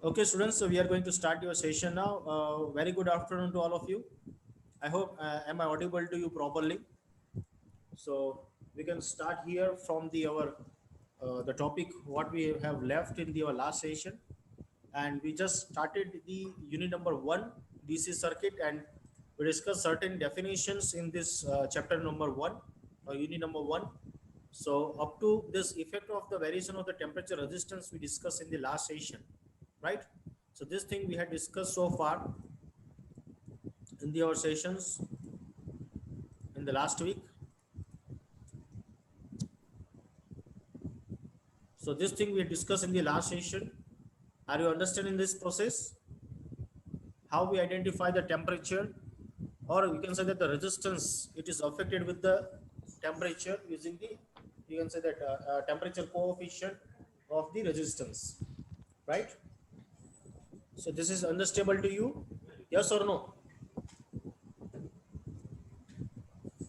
Okay, students, so we are going to start your session now. Very good afternoon to all of you. I hope, am I audible to you properly? So we can start here from the topic what we have left in our last session, and we just started the unit number one, DC circuit, and we discussed certain definitions in this chapter number one, or unit number one. So up to this effect of the variation of the temperature resistance we discussed in the last session, right? So this thing we had discussed so far in our sessions in the last week. So this thing we discussed in the last session. Are you understanding this process? How we identify the temperature, or we can say that the resistance it is affected with the temperature using the, you can say that temperature coefficient of the resistance, right? So this is understandable to you? Yes or no?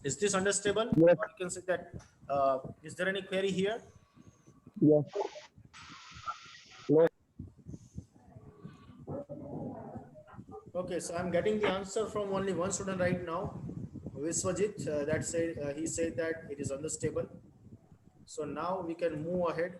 Is this understandable? Yes, Or you can say that is there any query here? yes, no, Okay, so I'm getting the answer from only one student right now, Viswajit. That said, he said that it is unstable. So now we can move ahead.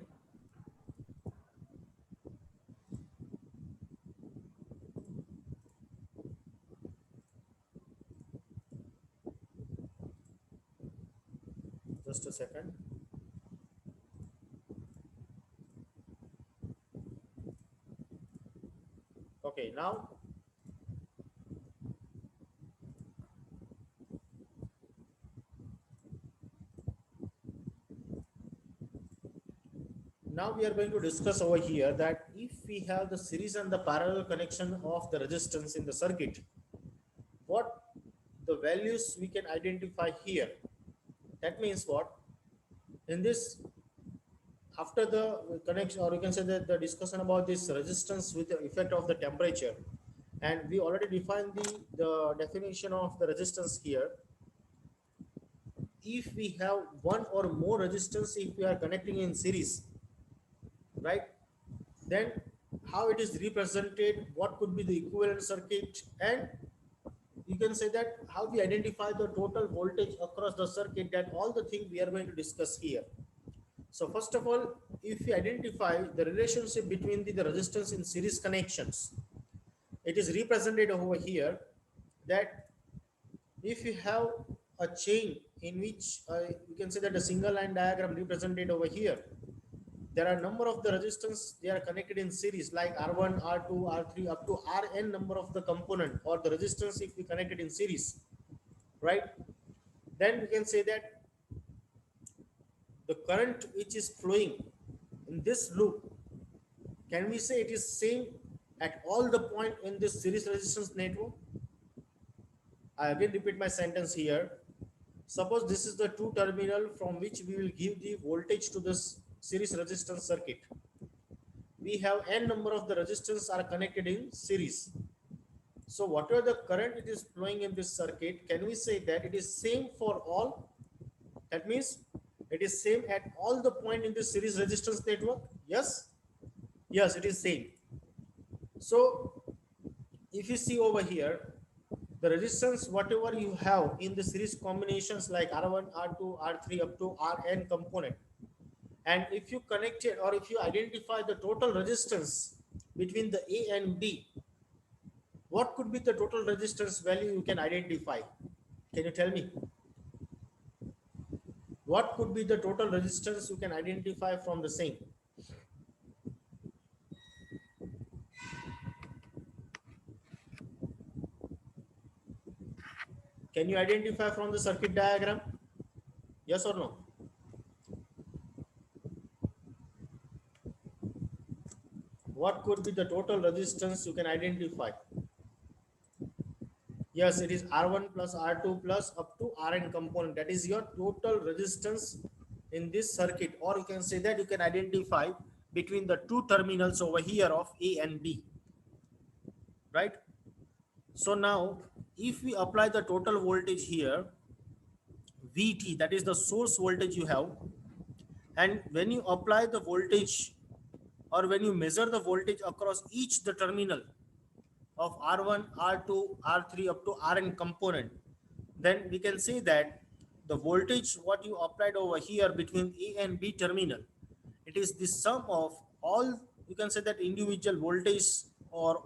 Just a second. Okay, now we are going to discuss over here that if we have the series and the parallel connection of the resistance in the circuit, what the values we can identify here. That means what? In this, after the connection, or you can say that the discussion about this resistance with the effect of the temperature, and we already defined the definition of the resistance here. If we have one or more resistance, if we are connecting in series, right, then how it is represented, what could be the equivalent circuit, and you can say that how we identify the total voltage across the circuit, that all the things we are going to discuss here. So first of all, if we identify the relationship between the resistance in series connections, it is represented over here that if you have a chain in which you can say that a single line diagram represented over here, there are number of the resistance they are connected in series like R1, R2, R3 up to Rn number of the component or the resistance if we connected in series, right? Then we can say that the current which is flowing in this loop, can we say it is same at all the point in this series resistance network? I again repeat my sentence here. Suppose this is the two terminal from which we will give the voltage to this series resistance circuit. We have n number of the resistors are connected in series. So whatever the current it is flowing in this circuit, can we say that it is same for all? That means it is same at all the point in this series resistance network? Yes? Yes, it is same. So if you see over here, the resistance whatever you have in the series combinations like R1, R2, R3 up to Rn component, and if you connect it or if you identify the total resistance between the A and B, what could be the total resistance value you can identify? Can you tell me? What could be the total resistance you can identify from the same? Can you identify from the circuit diagram? Yes or no? What could be the total resistance you can identify? Yes, it is R1 plus R2 plus up to Rn component. That is your total resistance in this circuit, or you can say that you can identify between the two terminals over here of A and B, right? So now, if we apply the total voltage here, VT, that is the source voltage you have, and when you apply the voltage or when you measure the voltage across each the terminal of R1, R2, R3 up to Rn component, then we can say that the voltage what you applied over here between A and B terminal, it is the sum of all, you can say that individual voltage, or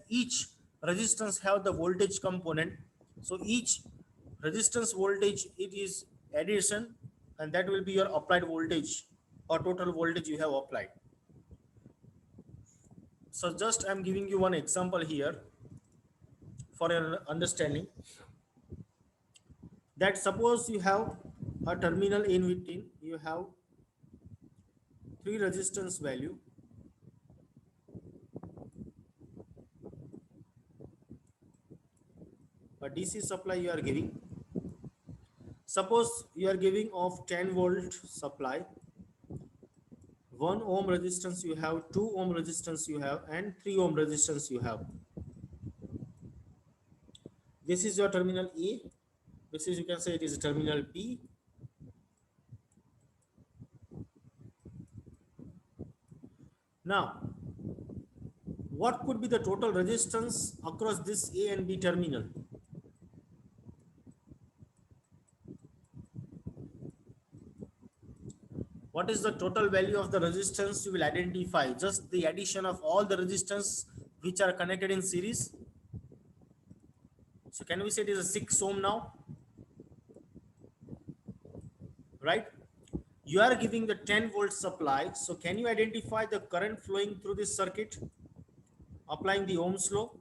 each resistance have the voltage component. So each resistance voltage, it is addition, and that will be your applied voltage or total voltage you have applied. So just I'm giving you one example here for your understanding, that suppose you have a terminal in between, you have three resistance value, a DC supply you are giving. Suppose you are giving of 10 volt supply, 1 ohm resistance you have, 2 ohm resistance you have, and 3 ohm resistance you have. This is your terminal A. This is, you can say, it is terminal B. Now, what could be the total resistance across this A and B terminal? What is the total value of the resistance you will identify? Just the addition of all the resistance which are connected in series. So can we say it is a 6 ohm now? Right? You are giving the 10 volt supply. So can you identify the current flowing through this circuit? Applying the Ohm's law.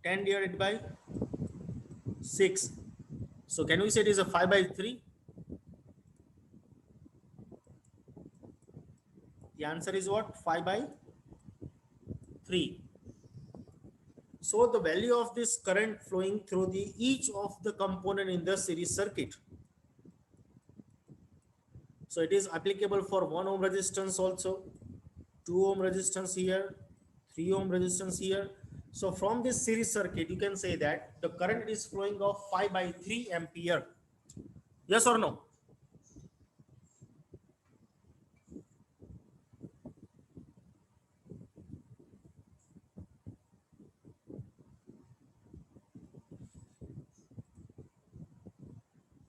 Ten divided by 6. So can we say it is a 5 by 3? The answer is what? 5 by 3. So the value of this current flowing through the each of the component in the series circuit. So it is applicable for 1 ohm resistance also, 2 ohm resistance here, 3 ohm resistance here. So from this series circuit, you can say that the current is flowing of 5 by 3 ampere. Yes or no?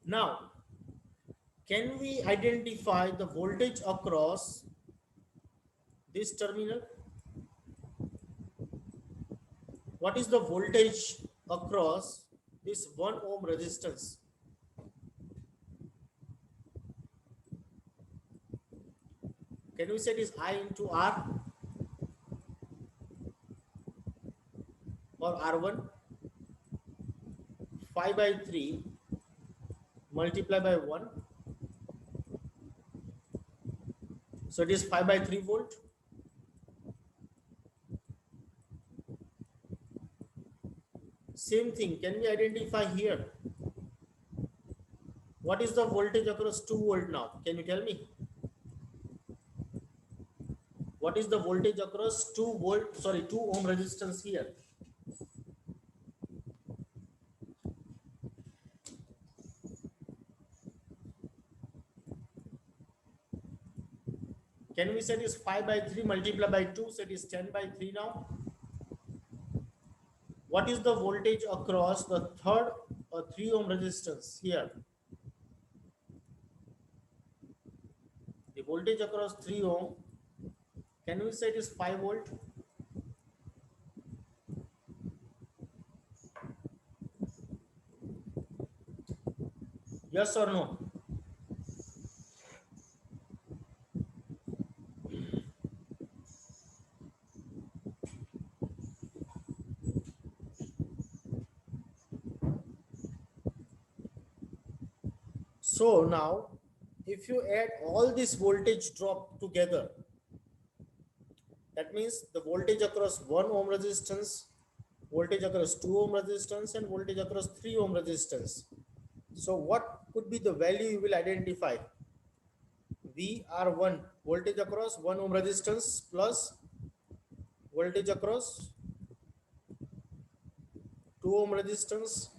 Now, can we identify the voltage across this terminal? What is the voltage across this 1 ohm resistance? Can we say it is I into R or R1? 5 by 3 multiply by 1. So it is 5 by 3 volt. Same thing, can we identify here? What is the voltage across 2 volt now? Can you tell me? What is the voltage across 2 volt, 2 ohm resistance here? Can we say it is 5 by 3 multiplied by 2, so it is 10 by 3 now? What is the voltage across the third 3 ohm resistance here? The voltage across 3 ohm, can we say it is 5 volt? Yes or no? So now, if you add all this voltage drop together, that means the voltage across 1 ohm resistance, voltage across 2 ohm resistance, and voltage across 3 ohm resistance. So what could be the value you will identify? VR1, voltage across 1 ohm resistance plus voltage across 2 ohm resistance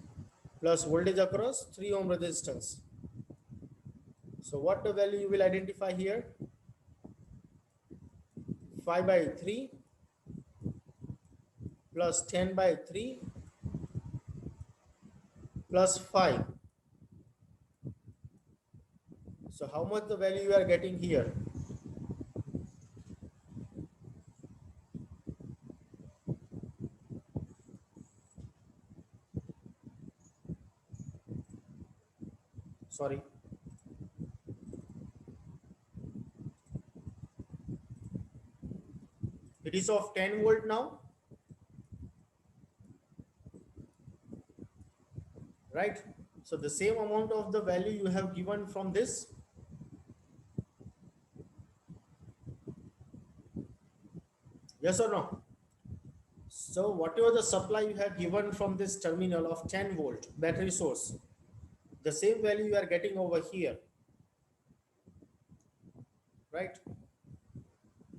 plus voltage across 3 ohm resistance. So what the value you will identify here? 5 by 3 plus 10 by 3 plus 5. So how much the value you are getting here? Sorry. It is of 10 volt now, right? So the same amount of the value you have given from this. Yes or no? So whatever the supply you have given from this terminal of 10 volt battery source, the same value you are getting over here, right?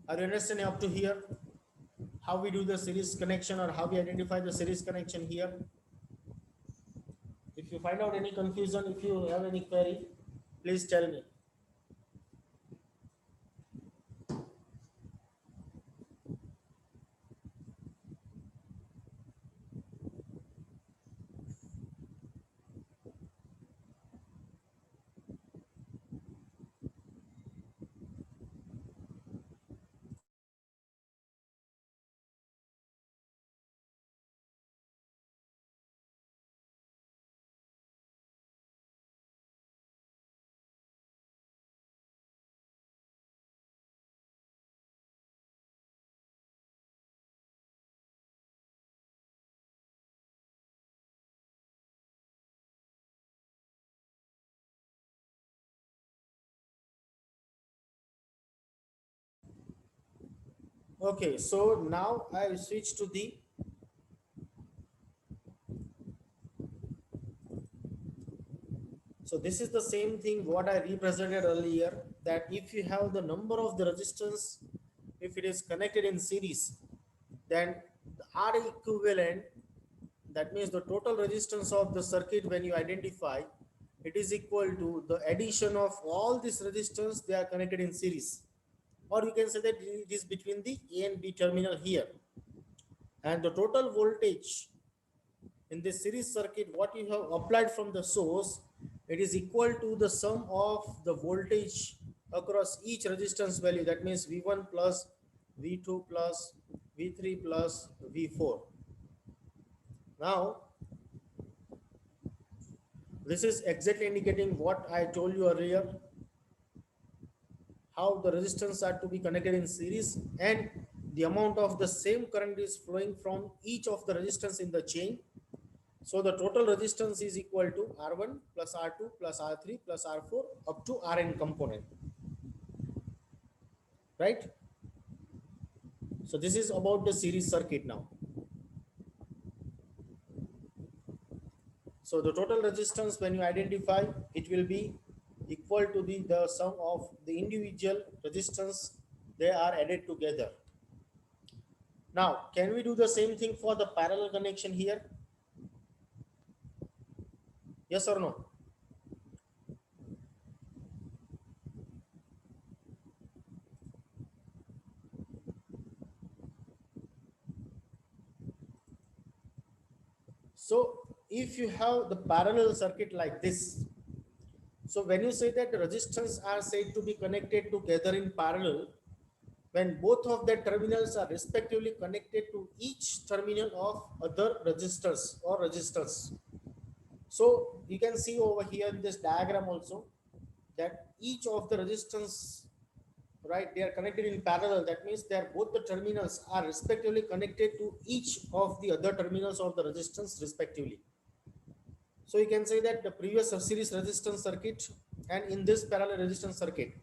Are you understanding up to here? How we do the series connection or how we identify the series connection here? If you find out any confusion, if you have any query, please tell me. Okay, so now I will switch to the, so this is the same thing what I represented earlier, that if you have the number of the resistance, if it is connected in series, then the R equivalent, that means the total resistance of the circuit when you identify, it is equal to the addition of all this resistance they are connected in series. Or you can say that it is between the A and B terminal here. And the total voltage in this series circuit, what you have applied from the source, it is equal to the sum of the voltage across each resistance value. That means V1 plus V2 plus V3 plus V4. Now, this is exactly indicating what I told you earlier, how the resistance are to be connected in series and the amount of the same current is flowing from each of the resistance in the chain. So the total resistance is equal to R1 plus R2 plus R3 plus R4 up to Rn component, right? So this is about the series circuit now. So the total resistance when you identify, it will be equal to the sum of the individual resistance they are added together. Now, can we do the same thing for the parallel connection here? Yes or no? So if you have the parallel circuit like this, so when you say that the resistance are said to be connected together in parallel, when both of the terminals are respectively connected to each terminal of other resistors or resistors. So you can see over here in this diagram also that each of the resistance, right, they are connected in parallel. That means they are both the terminals are respectively connected to each of the other terminals of the resistance respectively. So you can say that the previous series resistance circuit and in this parallel resistance circuit,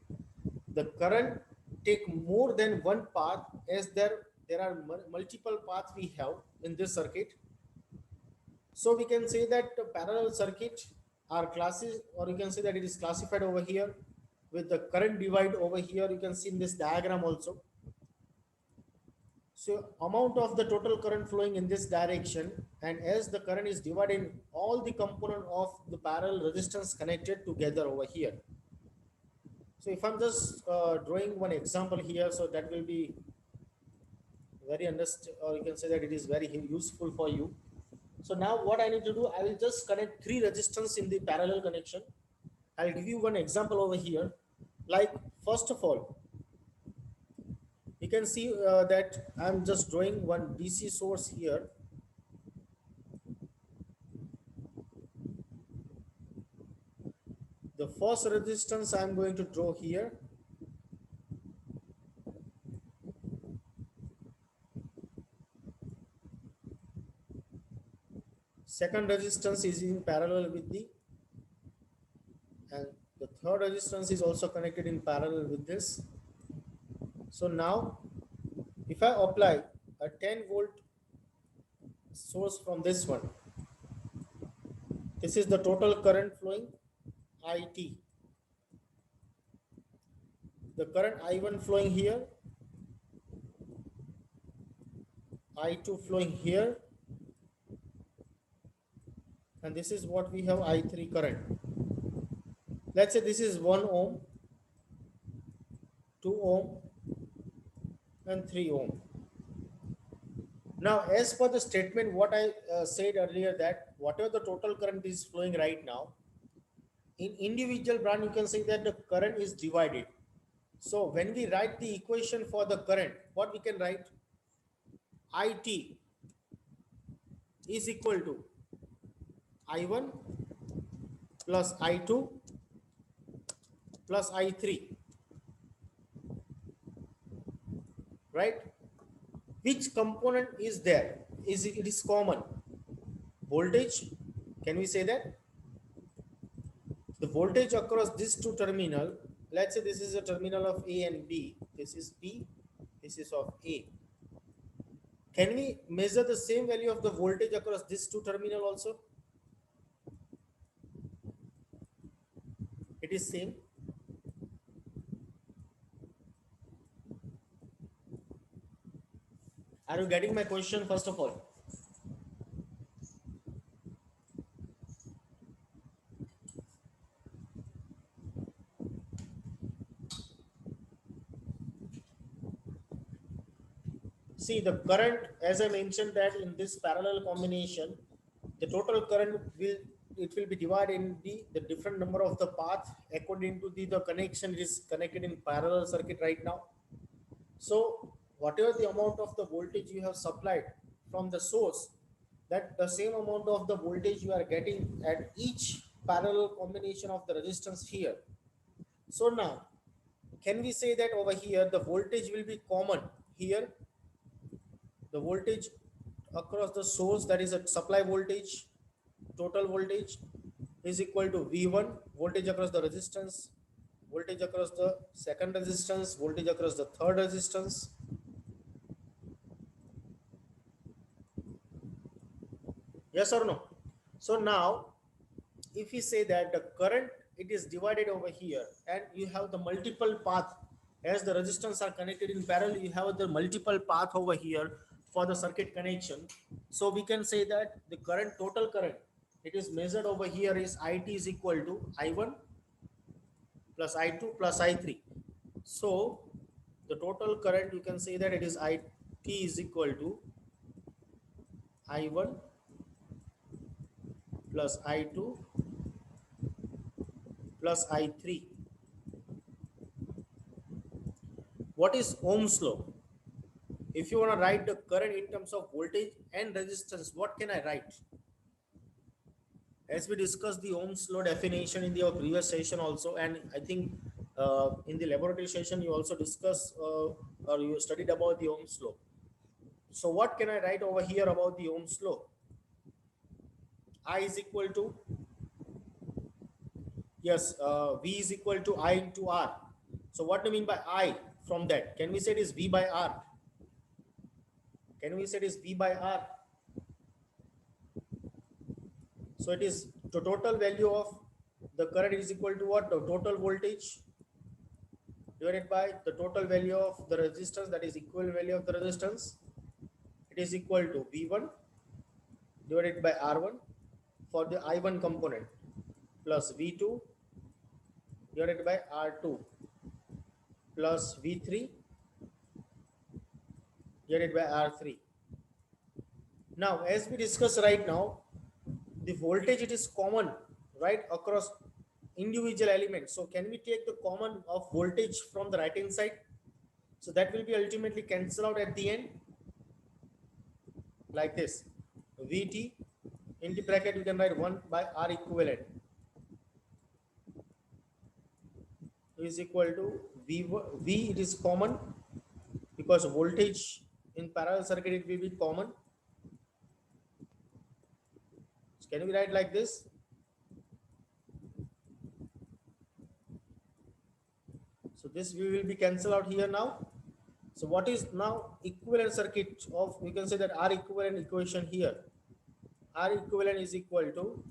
the current take more than one path, as there are multiple paths we have in this circuit. So we can say that the parallel circuit are classes, or you can say that it is classified over here with the current divide over here. You can see in this diagram also. So amount of the total current flowing in this direction, and as the current is divided in all the component of the parallel resistance connected together over here. So if I'm just drawing one example here, so that will be very understand, or you can say that it is very useful for you. So now what I need to do, I will just connect three resistance in the parallel connection. I'll give you one example over here. Like first of all, you can see that I'm just drawing one DC source here. The first resistance I'm going to draw here. Second resistance is in parallel with the, and the third resistance is also connected in parallel with this. So now if I apply a 10-volt source from this one, this is the total current flowing IT. The current I1 flowing here, I2 flowing here, and this is what we have I3 current. Let's say this is 1 ohm, 2 ohm, and 3 ohm. Now, as per the statement, what I said earlier, that whatever the total current is flowing right now, in individual branch, you can say that the current is divided. So when we write the equation for the current, what we can write? IT is equal to I1 plus I2 plus I3, right? Which component is there? It is common? Voltage, can we say that? The voltage across these two terminal, let's say this is a terminal of A and B, this is B, this is of A. Can we measure the same value of the voltage across these two terminal also? It is same. Are you getting my question first of all? See the current, as I mentioned that in this parallel combination, the total current will, it will be divided in the different number of the path according to the connection is connected in parallel circuit right now. So whatever the amount of the voltage you have supplied from the source, that the same amount of the voltage you are getting at each parallel combination of the resistance here. So now, can we say that over here the voltage will be common here? The voltage across the source, that is a supply voltage, total voltage is equal to V1, voltage across the resistance, voltage across the second resistance, voltage across the third resistance. Yes or no? So now, if we say that the current, it is divided over here, and you have the multiple path, as the resistance are connected in parallel, you have the multiple path over here for the circuit connection. So we can say that the current, total current, it is measured over here is IT is equal to I1 plus I2 plus I3. So the total current, you can say that it is IT is equal to I1 plus I2 plus I3. What is Ohm's law? If you want to write the current in terms of voltage and resistance, what can I write? As we discussed the Ohm's law definition in the previous session also, and I think in the laboratory session you also discussed or you studied about the Ohm's law. So what can I write over here about the Ohm's law? I is equal to, yes, V is equal to I into R. So what do you mean by I from that? Can we say it is V by R? Can we say it is V by R? So it is the total value of the current is equal to what? The total voltage divided by the total value of the resistance, that is equivalent value of the resistance. It is equal to V1 divided by R1 for the I1 component plus V2 divided by R2 plus V3 divided by R3. Now, as we discuss right now, the voltage, it is common, right, across individual elements. So can we take the common of voltage from the right hand side? So that will be ultimately cancel out at the end like this. Vt in the bracket, you can write 1 by R equivalent is equal to V, it is common because voltage in parallel circuit, it will be common. So can we write like this? So this we will be cancelled out here now. So what is now equivalent circuit of, we can say that R equivalent equation here. R equivalent is equal to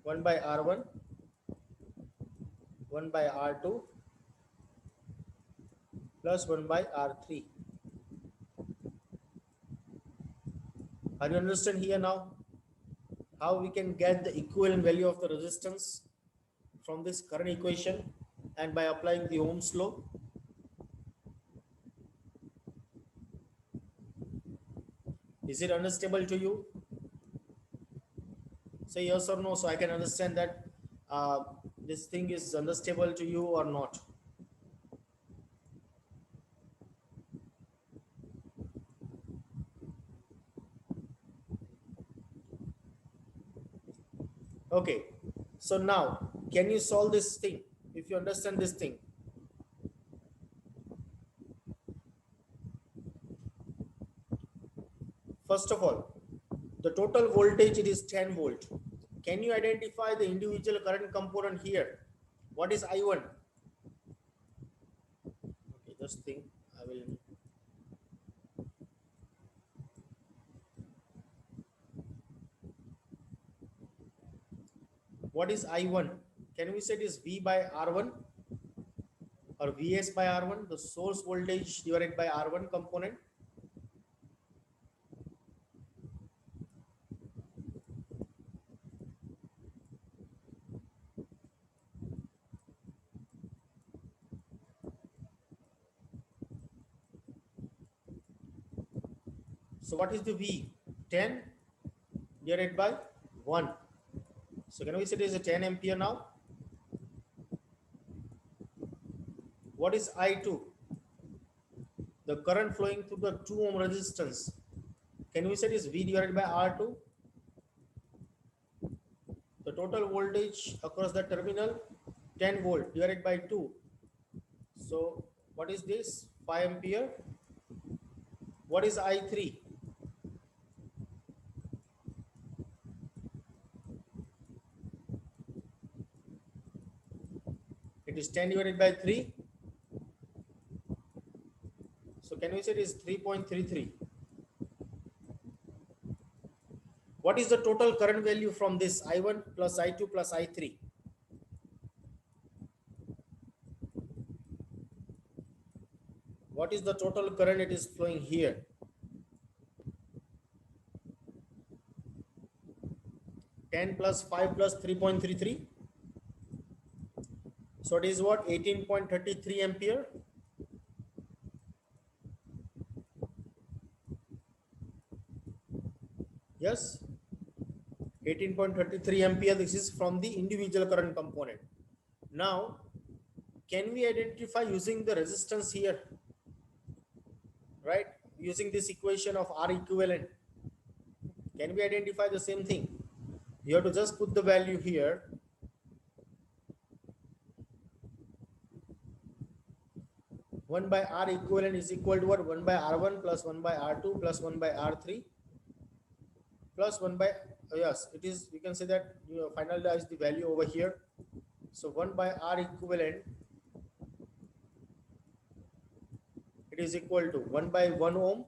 1 by R1, 1 by R2 plus 1 by R3. Are you understand here now how we can get the equivalent value of the resistance from this current equation and by applying the Ohm's law? Is it understandable to you? Say yes or no, so I can understand that this thing is understandable to you or not. Okay, so now can you solve this thing if you understand this thing? First of all, the total voltage, it is 10 volt. Can you identify the individual current component here? What is I1? Okay, just think. I will. What is I1? Can we say it is V by R1 or Vs by R1, the source voltage divided by R1 component? So what is the V? 10 divided by 1. So can we say it is a 10 ampere now? What is I2? The current flowing through the 2 ohm resistance. Can we say it is V divided by R2? The total voltage across the terminal 10 volt divided by 2. So what is this? 5 ampere. What is I3? It is 10 divided by 3. So can we say it is 3.33? What is the total current value from this I1 plus I2 plus I3? What is the total current it is flowing here? Ten plus 5 plus 3.33. So it is what? 18.33 ampere. Yes, 18.33 ampere. This is from the individual current component. Now, can we identify using the resistance here? Right? Using this equation of R equivalent. Can we identify the same thing? You have to just put the value here. One by R equivalent is equal to what? 1 by R1 plus 1 by R2 plus 1 by R3 plus 1 by, yes, it is, you can say that you finalize the value over here. So 1 by R equivalent, it is equal to 1 by 1 ohm.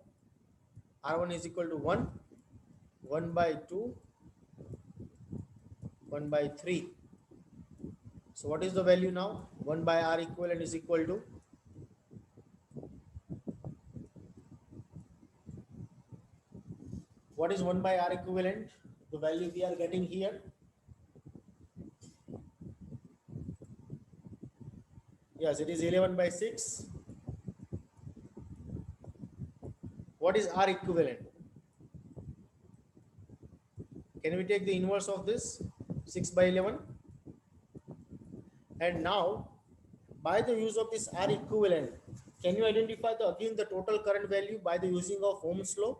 R1 is equal to 1, 1 by 2, 1 by 3. So what is the value now? 1 by R equivalent is equal to, what is 1 by R equivalent? The value we are getting here. Yes, it is 11 by 6. What is R equivalent? Can we take the inverse of this? 6 by 11. And now, by the use of this R equivalent, can you identify the again the total current value by the using of Ohm's law?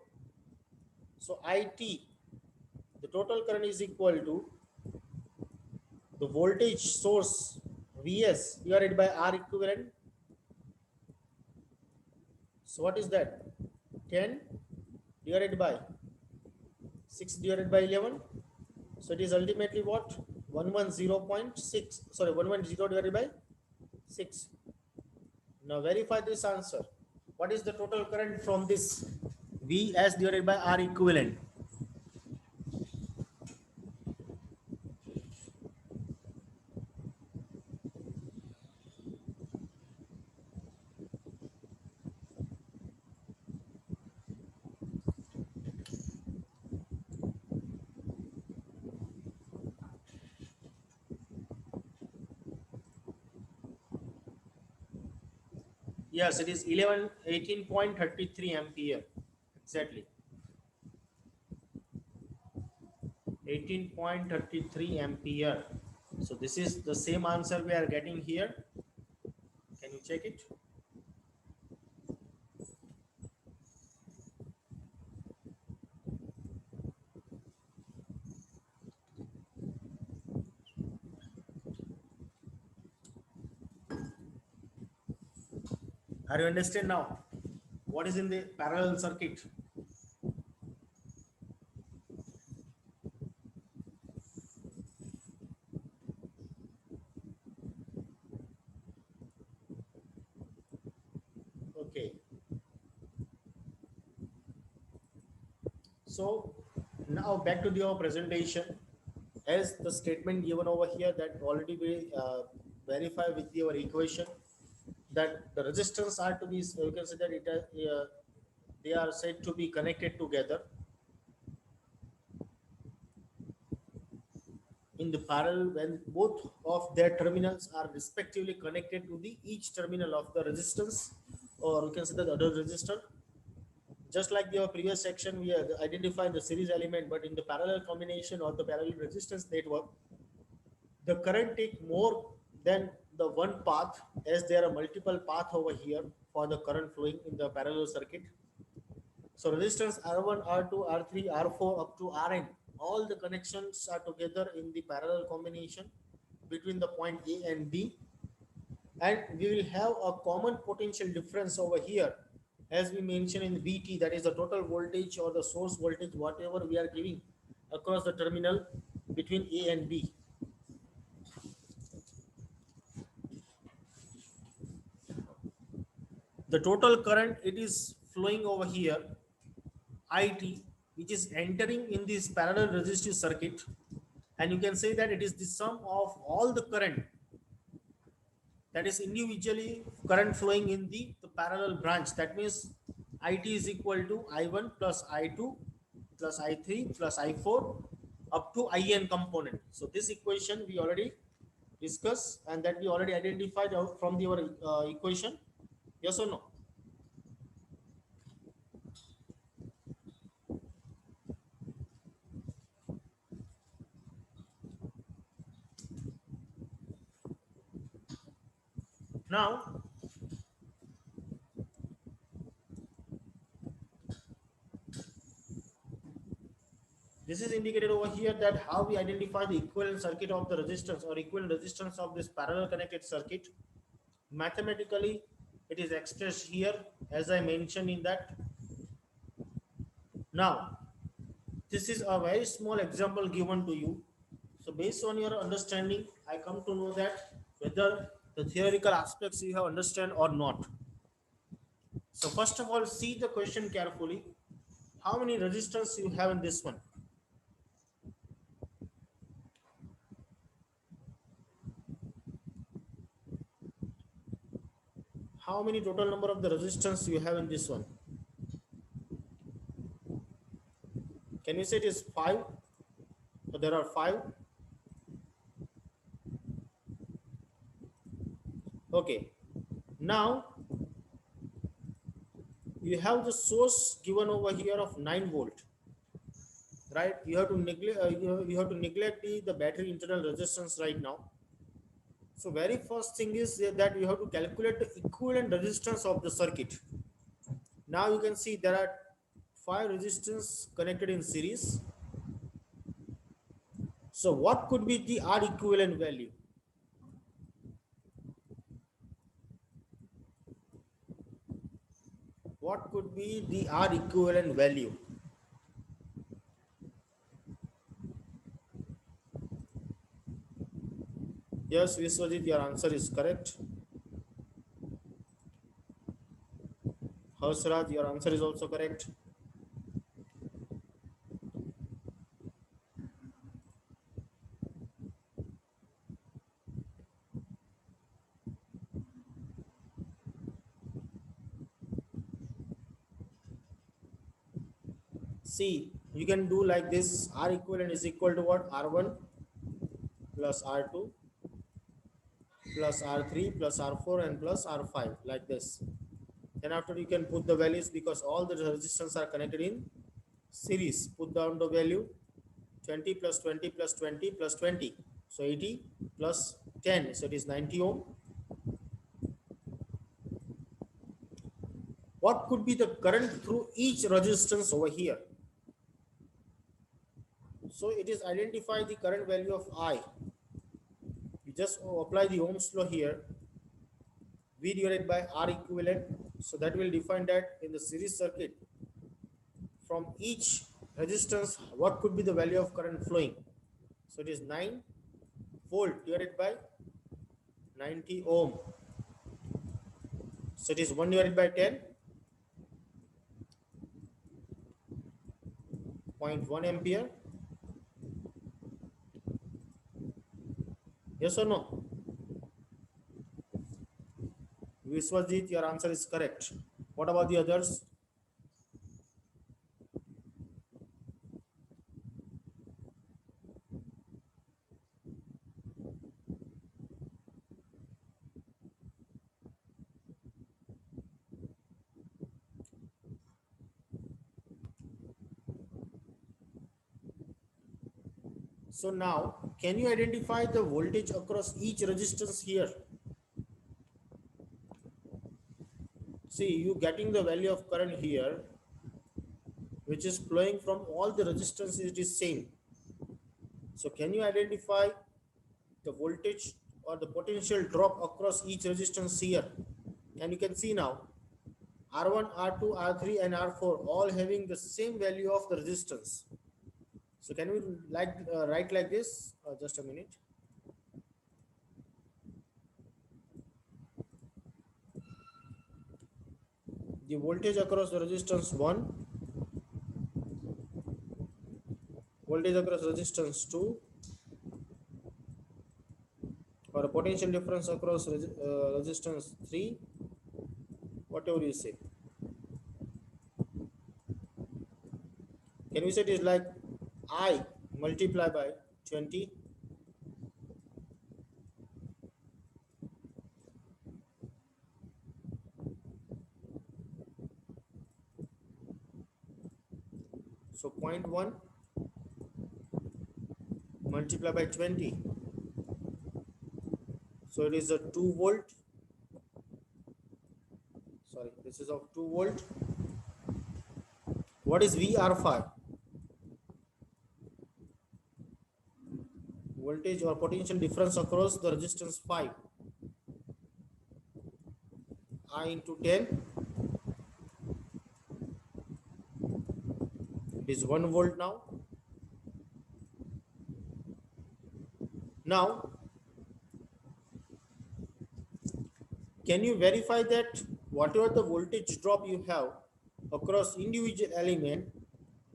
So IT, the total current is equal to the voltage source Vs divided by R equivalent. So what is that? 10 divided by 6 divided by 11. So it is ultimately what? 110.6. Sorry, 110 divided by 6. Now verify this answer. What is the total current from this V as divided by R equivalent? Yes, it is 18.33 ampere. Exactly. 18.33 ampere. So this is the same answer we are getting here. Can you check it? Are you understand now? What is in the parallel circuit? Okay. So now back to your presentation. As the statement given over here that already we verify with your equation that the resistance are to be, you can say that they are said to be connected together in the parallel when both of their terminals are respectively connected to the each terminal of the resistance, or you can say that the other resistor. Just like your previous section, we identified the series element, but in the parallel combination or the parallel resistance network, the current take more than the one path, as there are multiple path over here for the current flowing in the parallel circuit. So resistance R1, R2, R3, R4 up to Rn, all the connections are together in the parallel combination between the point A and B, and we will have a common potential difference over here, as we mentioned in VT, that is the total voltage or the source voltage, whatever we are giving across the terminal between A and B. The total current it is flowing over here, IT, which is entering in this parallel resistive circuit, and you can say that it is the sum of all the current that is individually current flowing in the parallel branch. That means IT is equal to I1 plus I2 plus I3 plus I4 up to IN component. So this equation we already discussed, and that we already identified out from our equation. Yes or no? Now this is indicated over here that how we identify the equivalent circuit of the resistance or equivalent resistance of this parallel connected circuit. Mathematically, it is expressed here as I mentioned in that. Now, this is a very small example given to you. So based on your understanding, I come to know that whether the theoretical aspects you have understand or not. So first of all, see the question carefully. How many resistors you have in this one? How many total number of the resistance you have in this one? Can you say it is 5? So there are 5. Okay. Now you have the source given over here of 9 volt, right? You have to neglect you have to neglect the battery internal resistance right now. So very first thing is that you have to calculate the equivalent resistance of the circuit. Now you can see there are 5 resistors connected in series. So what could be the R equivalent value? What could be the R equivalent value? Yes, Viswajit, your answer is correct. Harsraj, your answer is also correct. See, you can do like this. R equivalent is equal to what? R1 plus R2 plus R3 plus R4 and plus R5, like this. Then after you can put the values, because all the resistors are connected in series. Put down the value 20 plus 20 plus 20 plus 20. So 80 plus 10. So it is 90 ohm. What could be the current through each resistance over here? So it is identify the current value of I. You just apply the Ohm's law here. V divided by R equivalent. So that will define that in the series circuit, from each resistance, what could be the value of current flowing. So it is 9 volt divided by 90 ohm. So it is 1 divided by 10, 0.1 ampere. Yes or no? Viswajit, your answer is correct. What about the others? So now, can you identify the voltage across each resistance here? See, you getting the value of current here, which is flowing from all the resistance, it is same. So can you identify the voltage or the potential drop across each resistance here? And you can see now R1, R2, R3 and R4 all having the same value of the resistance. So can we write like this? Just a minute. The voltage across the resistance 1, voltage across resistance 2, or a potential difference across resistance 3, whatever you say. Can we say it is like I multiply by 20? So 0.1 multiply by 20. So it is a 2 volt. Sorry, this is of 2 volt. What is VR5? Voltage or potential difference across the resistance 5. I into 10. It is 1 volt now. Now, can you verify that whatever the voltage drop you have across individual element,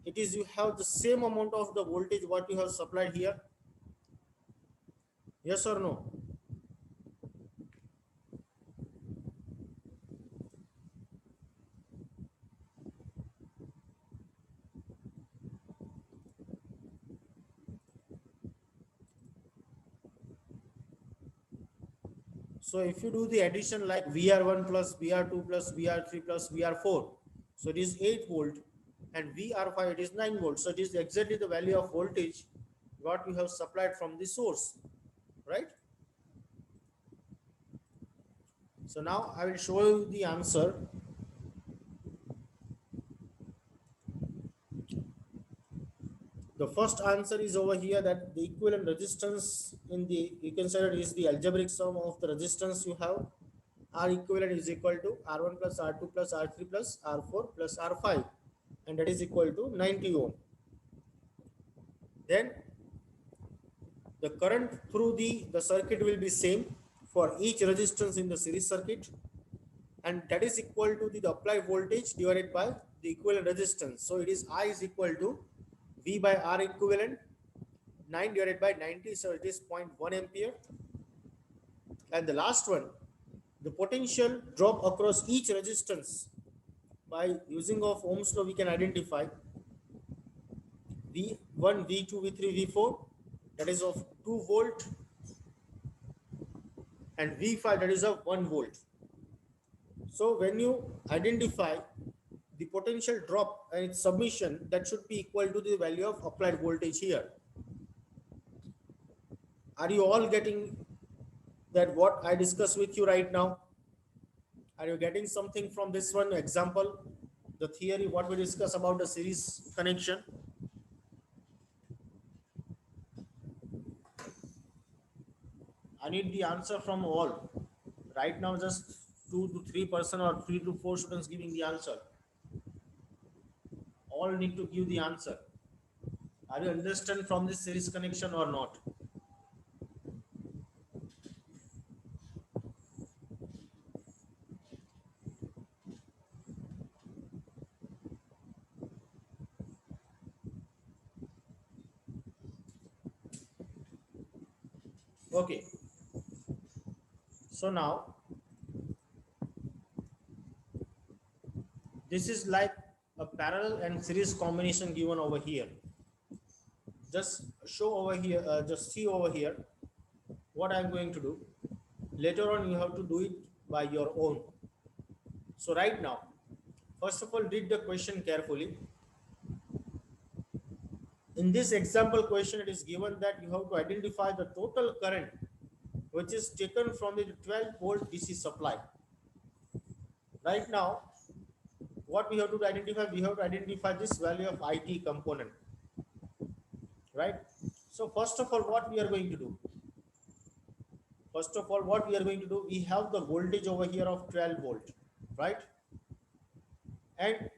it is you have the same amount of the voltage what you have supplied here? Yes or no? So if you do the addition like VR1 plus VR2 plus VR3 plus VR4, so it is 8 volt, and VR5 it is 9 volt. So it is exactly the value of voltage what you have supplied from the source, right? So now I will show you the answer. The first answer is over here, that the equivalent resistance in the, you consider, is the algebraic sum of the resistance you have. R equivalent is equal to R1 plus R2 plus R3 plus R4 plus R5, and that is equal to 90 ohm. Then the current through the circuit will be same for each resistance in the series circuit, and that is equal to the applied voltage divided by the equivalent resistance. So it is I is equal to V by R equivalent, 9 divided by 90, so it is 0.1 ampere. And the last one, the potential drop across each resistance by using of Ohm's law we can identify V1, V2, V3, V4, that is of 2 volt, and V5 that is of 1 volt. So when you identify the potential drop and its submission, that should be equal to the value of applied voltage here. Are you all getting that what I discuss with you right now? Are you getting something from this one example, the theory what we discuss about the series connection? I need the answer from all. Right now, just 2 to 3% or 3 to 4 students giving the answer. All need to give the answer. Are you understand from this series connection or not? Okay. So now, this is like a parallel and series combination given over here. Just show over here, just see over here what I'm going to do. Later on, you have to do it by your own. So right now, first of all, read the question carefully. In this example question, it is given that you have to identify the total current which is taken from the 12 volt DC supply. Right now, what we have to identify? We have to identify this value of IT component, right? So first of all, what we are going to do? First of all, what we are going to do? We have the voltage over here of 12 volt, right? And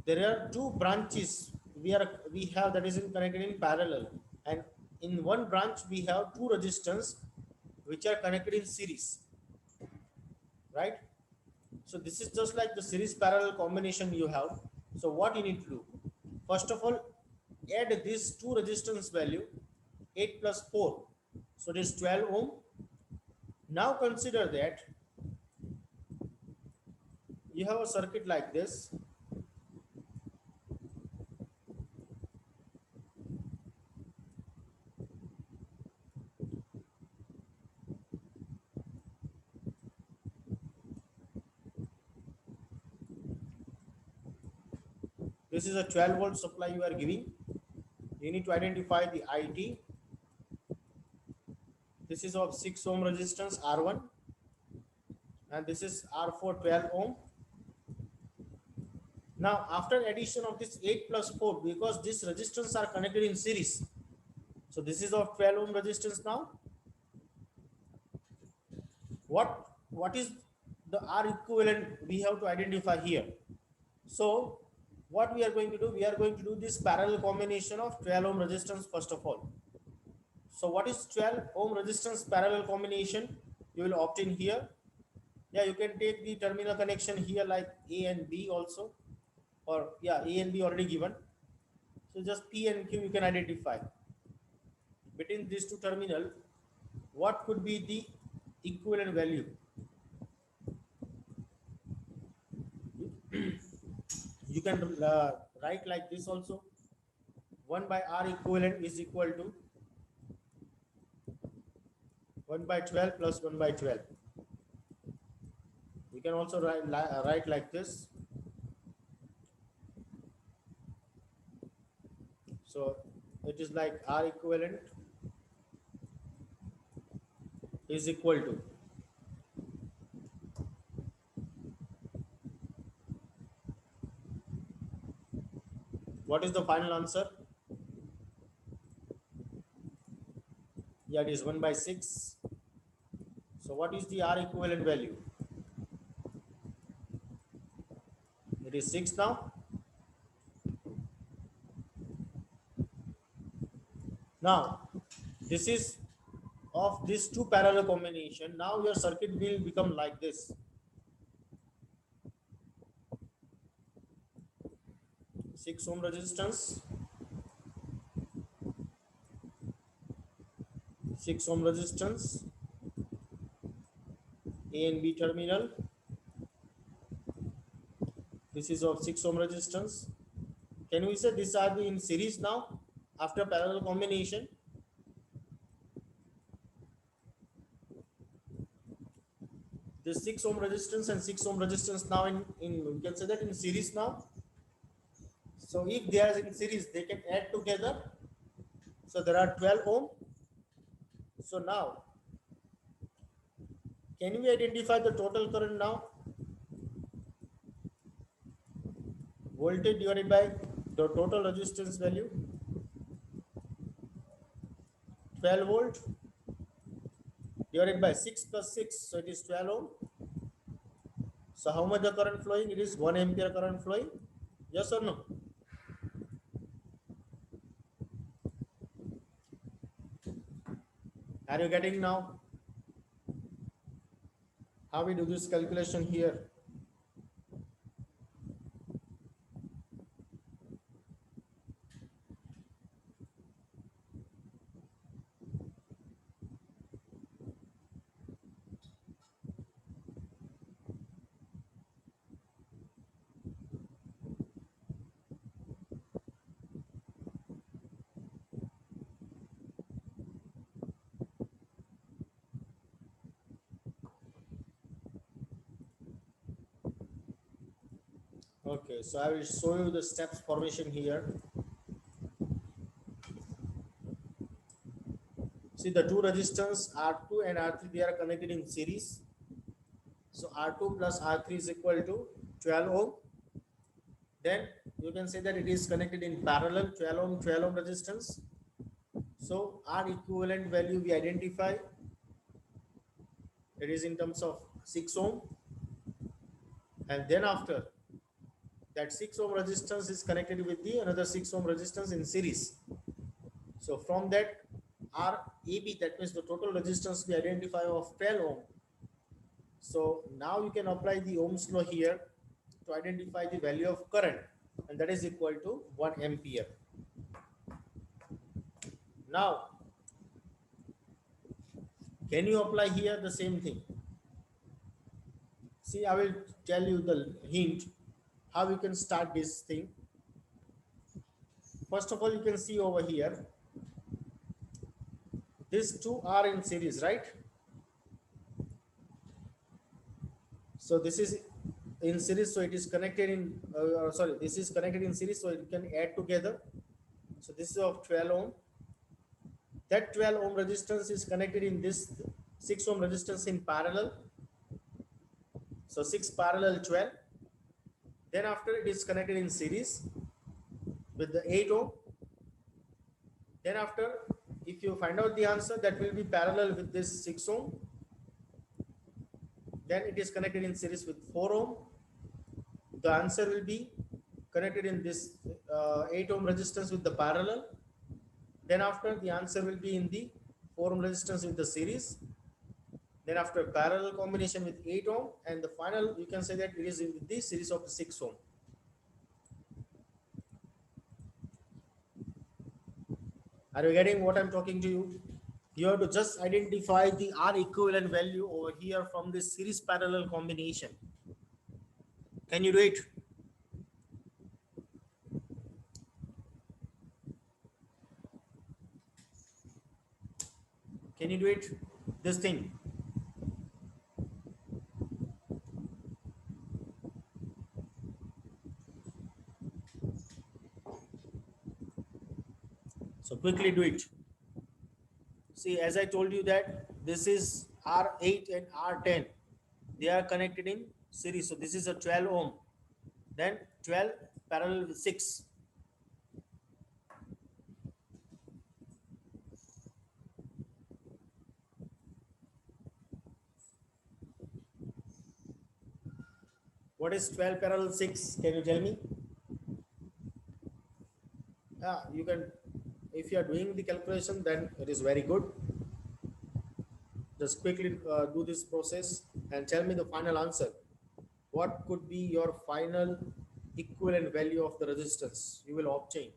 there are two branches we have that is connected in parallel, and in one branch we have two resistors which are connected in series, right? So this is just like the series parallel combination you have. So what you need to do? First of all, add these two resistance value, 8 plus 4. So it is 12 ohm. Now consider that you have a circuit like this. This is a 12 volt supply you are giving. You need to identify the IT. This is of 6 ohm resistance R1, and this is R4 12 ohm. Now after addition of this 8 plus 4, because these resistors are connected in series, so this is of 12 ohm resistance. Now what is the R equivalent we have to identify here? So what we are going to do? We are going to do this parallel combination of 12 ohm resistance first of all. So what is 12 ohm resistance parallel combination? You will obtain here. Yeah, you can take the terminal connection here like A and B also, or yeah, A and B already given. So just P and Q you can identify. Between these two terminal, what could be the equivalent value? You can write like this also. 1 by R equivalent is equal to 1 by 12 plus 1 by 12. You can also write like this. So it is like R equivalent is equal to, what is the final answer? Yeah, it is 1 by 6. So what is the R equivalent value? It is 6 now. Now, this is of these two parallel combination. Now your circuit will become like this. 6 ohm resistance, 6 ohm resistance, A and B terminal. This is of 6 ohm resistance. Can we say these are in series now after parallel combination? This 6 ohm resistance and 6 ohm resistance now in we can say that in series now. So if they are in series, they can add together. So there are 12 ohm. So now, can we identify the total current now? Voltage divided by the total resistance value, 12 volt divided by 6 plus 6, so it is 12 ohm. So how much the current flowing? It is 1 ampere current flowing. Yes or no? Are you getting now how we do this calculation here? Okay, so I will show you the steps formation here. See the two resistors R2 and R3, they are connected in series. So R2 plus R3 is equal to 12 ohm. Then you can say that it is connected in parallel, 12 ohm resistance. So R equivalent value we identify, it is in terms of 6 ohm. And then after that 6 ohm resistance is connected with the another 6 ohm resistance in series. So from that RAB, that means the total resistance we identify of 12 ohm. So now you can apply the Ohm's law here to identify the value of current, and that is equal to 1 ampere. Now, can you apply here the same thing? See, I will tell you the hint how you can start this thing. First of all, you can see over here, these two are in series, right? So this is in series, so it is connected in, sorry, this is connected in series, so it can add together. So this is of 12 ohm. That 12 ohm resistance is connected in this 6 ohm resistance in parallel. So 6 parallel 12. Then after it is connected in series with the 8 ohm. Then after, if you find out the answer, that will be parallel with this 6 ohm. Then it is connected in series with 4 ohm. The answer will be connected in this 8 ohm resistance with the parallel. Then after, the answer will be in the 4 ohm resistance with the series. Then after parallel combination with 8 ohm, and the final, you can say that it is in the series of 6 ohm. Are you getting what I'm talking to you? You have to just identify the R equivalent value over here from this series parallel combination. Can you do it? Can you do it? This thing. So quickly do it. See, as I told you that this is R8 and R10. They are connected in series. So this is a 12 ohm. Then 12 parallel with 6. What is 12 parallel 6? Can you tell me? Yeah, you can. If you are doing the calculation, then it is very good. Just quickly do this process and tell me the final answer. What could be your final equivalent value of the resistance you will obtain?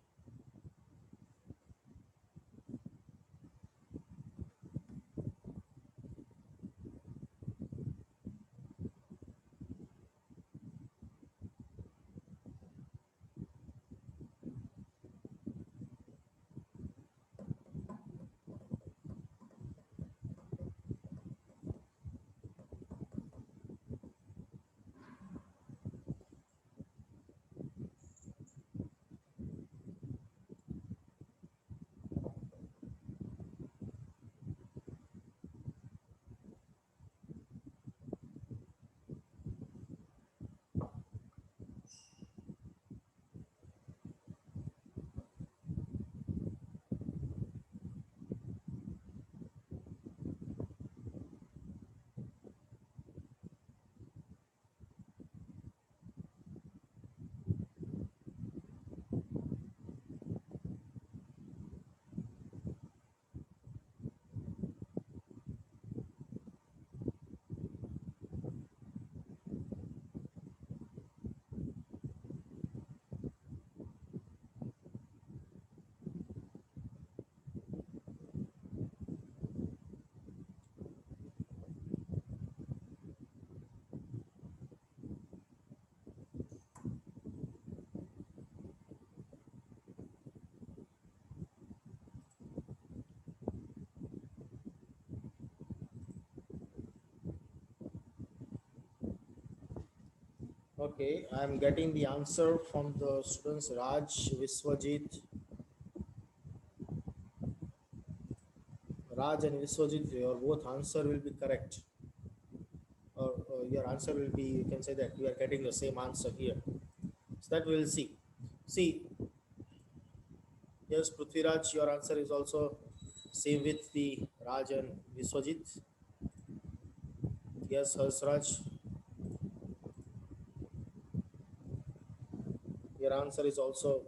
Okay, I'm getting the answer from the students Raj, Viswajit. Raj and Viswajit, your both answer will be correct. Or your answer will be, you can say that you are getting the same answer here. So that we will see. See, yes, Prithviraj, your answer is also same with the Raj and Viswajit. Yes, Harsraj, your answer is also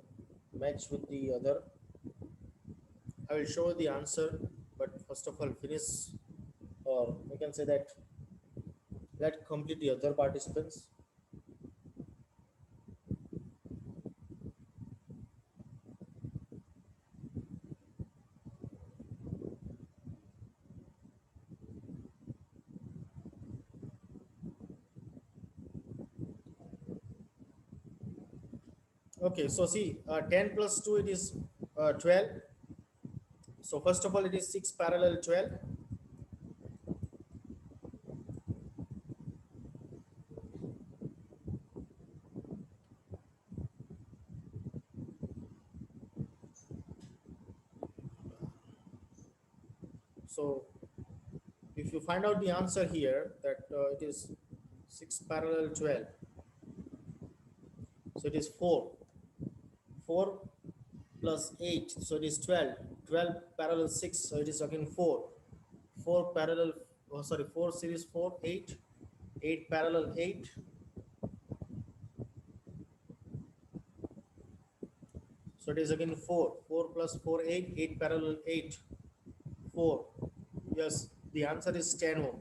matched with the other. I will show the answer, but first of all, finish, or we can say that let complete the other participants. Okay, so see, 10 plus 2, it is 12. So first of all, it is 6 parallel 12. So if you find out the answer here, that it is 6 parallel 12. So it is 4. 4 plus 8, so it is 12. 12 parallel 6, so it is again 4. 4 parallel, oh sorry, 4 series 4, 8. 8 parallel 8. So it is again 4. 4 plus 4, 8. 8 parallel 8. 4. Yes, the answer is 10 ohm.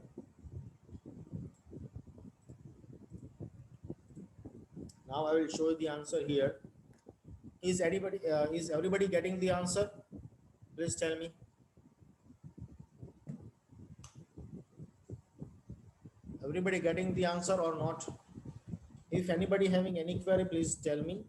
Now I will show you the answer here. Is everybody getting the answer? Please tell me. Everybody getting the answer or not? If anybody having any query, please tell me.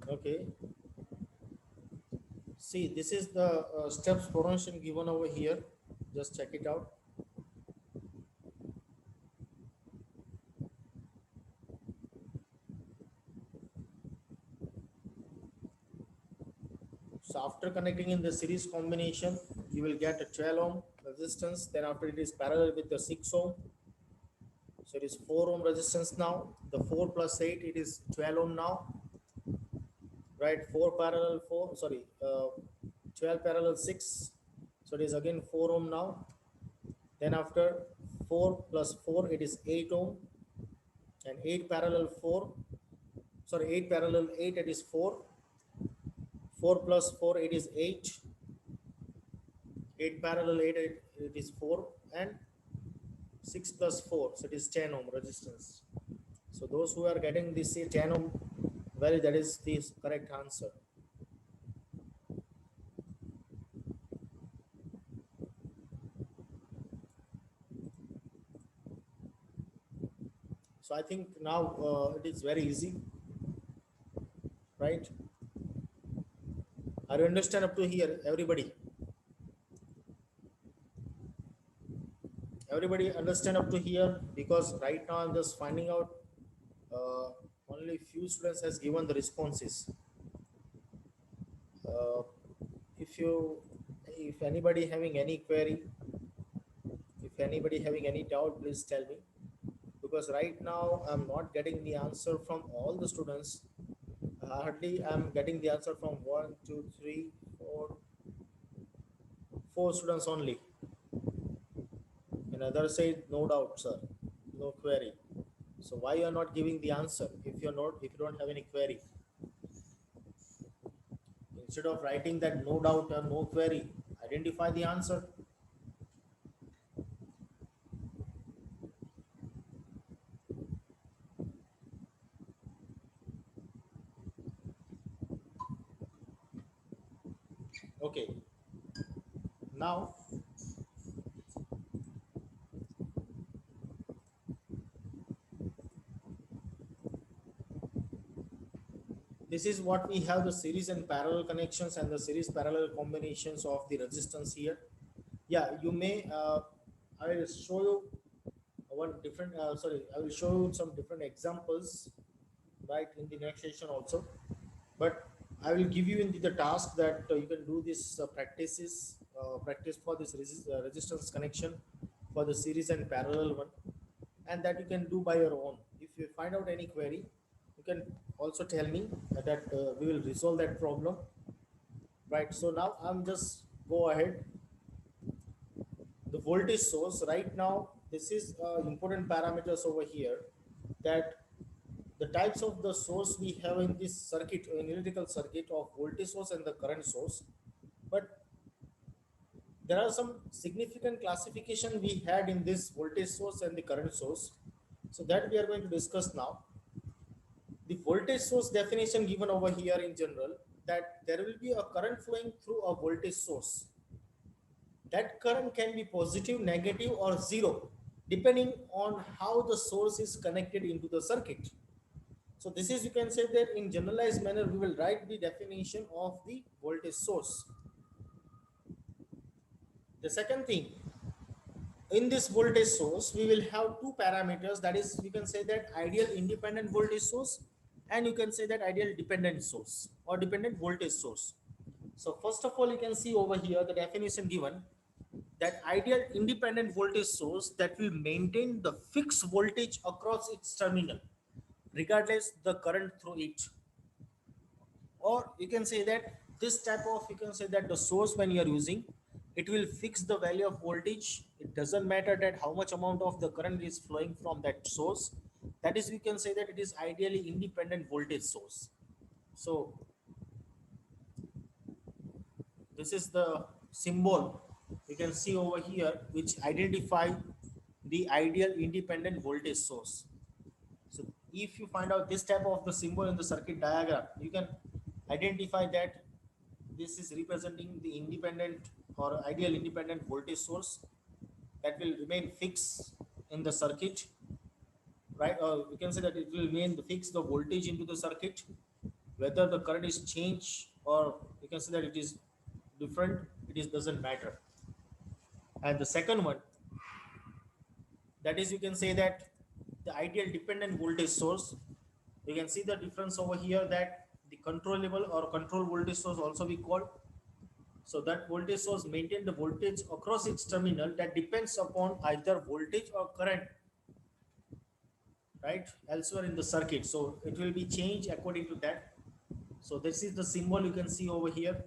Okay. See, this is the steps pronunciation given over here. Just check it out. So after connecting in the series combination, you will get a 12 ohm resistance. Then after it is parallel with the 6 ohm. So it is 4 ohm resistance now. The 4 plus 8, it is 12 ohm now. Right? 4 parallel 4, sorry, 12 parallel 6. So it is again 4 ohm now. Then after 4 plus 4, it is 8 ohm. And 8 parallel 4, sorry, 8 parallel 8, it is 4. 4 plus 4, it is 8. 8 parallel 8, it is 4. And 6 plus 4, so it is 10 ohm resistance. So those who are getting this 10 ohm value, that is the correct answer. So I think now it is very easy, right? Are you understand up to here, everybody? Everybody understand up to here? Because right now I'm just finding out uh, only few students has given the responses. Uh, if you, if anybody having any query, if anybody having any doubt, please tell me. Because right now I'm not getting the answer from all the students. Hardly I'm getting the answer from one, two, three, four students only. Another said, no doubt, sir, no query. So why you are not giving the answer if you're not, if you don't have any query? Instead of writing that no doubt or no query, identify the answer. Okay. Now, this is what we have, the series and parallel connections and the series parallel combinations of the resistance here. Yeah, you may, I will show you one different, sorry, I will show you some different examples, right, in the next session also. But I will give you in the task that you can do this practice for this resistance connection for the series and parallel one, and that you can do by your own. If you find out any query, you can also tell me that we will resolve that problem. Right. So now I'm just go ahead. The voltage source right now. This is important parameters over here, that the types of the source we have in this circuit, in electrical circuit, of voltage source and the current source. But there are some significant classification we had in this voltage source and the current source, so that we are going to discuss now. The voltage source definition given over here in general, that there will be a current flowing through a voltage source. That current can be positive, negative, or zero, depending on how the source is connected into the circuit. So this is, you can say that in generalized manner, we will write the definition of the voltage source. The second thing, in this voltage source, we will have two parameters. That is, you can say that ideal independent voltage source, and you can say that ideal dependent source or dependent voltage source. So first of all, you can see over here the definition given, that ideal independent voltage source that will maintain the fixed voltage across its terminal, regardless the current through it. Or you can say that this type of, you can say that the source when you are using, it will fix the value of voltage. It doesn't matter that how much amount of the current is flowing from that source. That is, we can say that it is ideally independent voltage source. So this is the symbol you can see over here, which identify the ideal independent voltage source. So if you find out this type of the symbol in the circuit diagram, you can identify that this is representing the independent or ideal independent voltage source that will remain fixed in the circuit, right? Or we can say that it will remain fix the voltage into the circuit. whether the current is changed or you can say that it is different, it is doesn't matter. And the second one, that is you can say that the ideal dependent voltage source, you can see the difference over here, that the controllable or control voltage source also we call. So that voltage source maintain the voltage across its terminal that depends upon either voltage or current, right, elsewhere in the circuit. So it will be changed according to that. So this is the symbol you can see over here.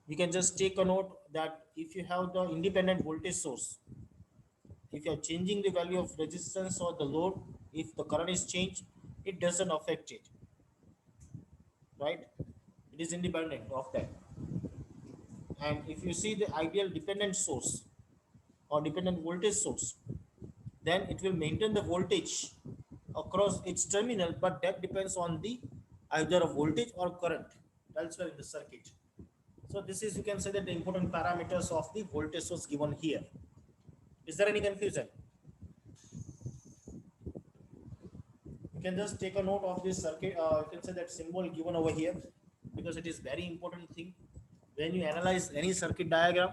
You can just take a note that if you have the independent voltage source, if you are changing the value of resistance or the load, if the current is changed, it doesn't affect it, right? It is independent of that. And if you see the ideal dependent source or dependent voltage source, then it will maintain the voltage across its terminal, but that depends on the either a voltage or current elsewhere in the circuit. So this is, you can say that the important parameters of the voltage source given here. Is there any confusion? You can just take a note of this circuit. You can say that symbol given over here, because it is very important thing when you analyze any circuit diagram.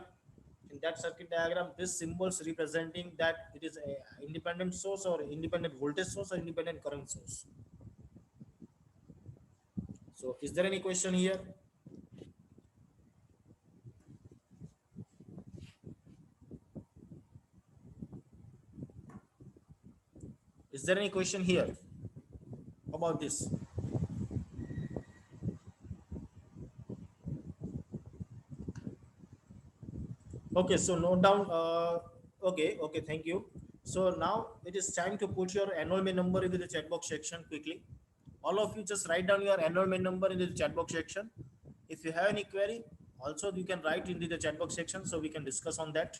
In that circuit diagram, this symbols representing that it is a independent source or independent voltage source or independent current source. So is there any question here? Is there any question here about this? Okay, so note down. Okay, thank you. So now it is time to put your enrollment number into the chat box section quickly. All of you just write down your enrollment number in the chat box section. If you have any query, also you can write into the chat box section so we can discuss on that.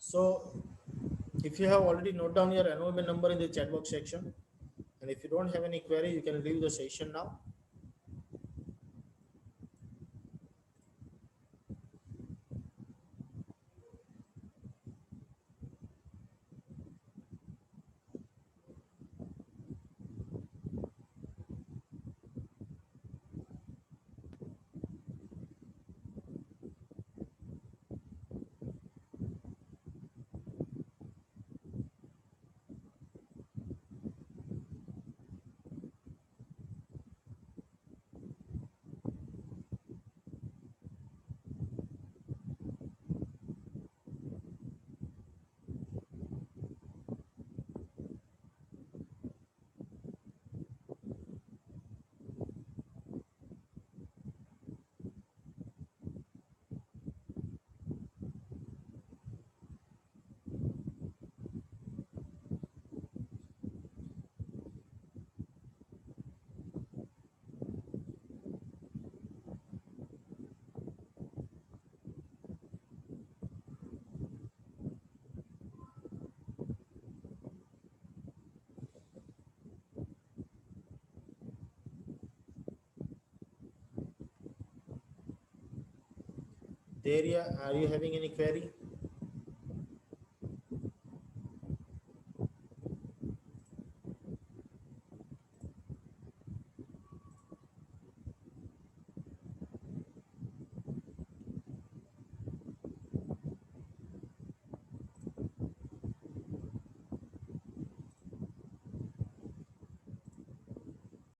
So if you have already note down your enrollment number in the chat box section, and if you don't have any query, you can leave the session now. Daria, are you having any query?